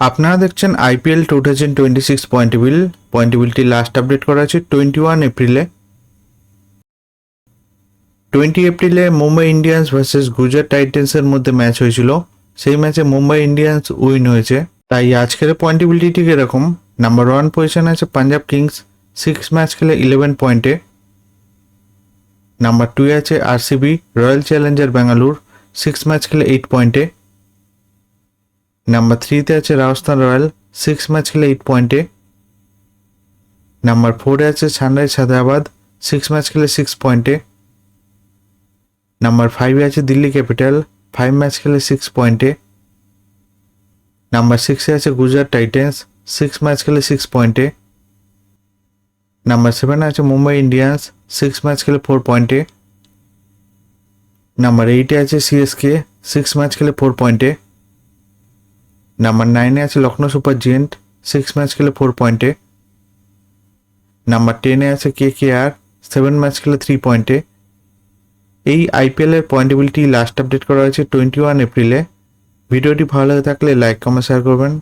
আপনারা দেখছেন IPL 2026 পয়েন্টেবিলিটি last update করা আছে 21 এপ্রিলে। 20 এপ্রিলে মুম্বাই ইন্ডিয়ান্স ভার্সেস গুজরাট টাইটেন্সের মধ্যে ম্যাচ হয়েছিল। সেই ম্যাচে মুম্বাই ইন্ডিয়ান্স উইন হয়েছে। তাই আজকের পয়েন্টেবিলিটি ঠিক এরকম। নাম্বার 1 পজিশনে আছে পাঞ্জাব কিংস, 6 ম্যাচ খেলে 11 পয়েন্টে। নাম্বার 2 আছে RCB royal Challenger Bangalore, 6 match খেলে 8 পয়েন্টে। নাম্বার 3 আছে রাজস্থান রয়্যাল, 6 ম্যাচ খেলে 8 পয়েন্টে। নাম্বার 4 আছে সানরাইজ হায়দ্রাবাদ, 6 ম্যাচ খেলে 6 পয়েন্টে। নাম্বার 5 আছে দিল্লি ক্যাপিটাল, 5 ম্যাচ খেলে 6 পয়েন্টে। নাম্বার 6 আছে গুজরাট টাইটেন্স, 6 ম্যাচ খেলে 6 পয়েন্টে। নাম্বার 7 আছে মুম্বাই ইন্ডিয়ান্স, 6 ম্যাচ খেলে 4 পয়েন্টে। নাম্বার 8 আছে সিএসকে, 6 ম্যাচ খেলে 4 পয়েন্টে। নাম্বার 9 আছে লখনৌ সুপার জায়ান্ট, 6 ম্যাচ খেলে 4 পয়েন্টে। নাম্বার 10 আছে কেকেআর, 7 ম্যাচ খেলে 3 পয়েন্টে। এই আইপিএলের পয়েন্টেবিলিটি লাস্ট আপডেট করা হয়েছে 21 এপ্রিলে। ভিডিওটি ভালো লাগে থাকলে লাইক কমেন্ট শেয়ার করবেন।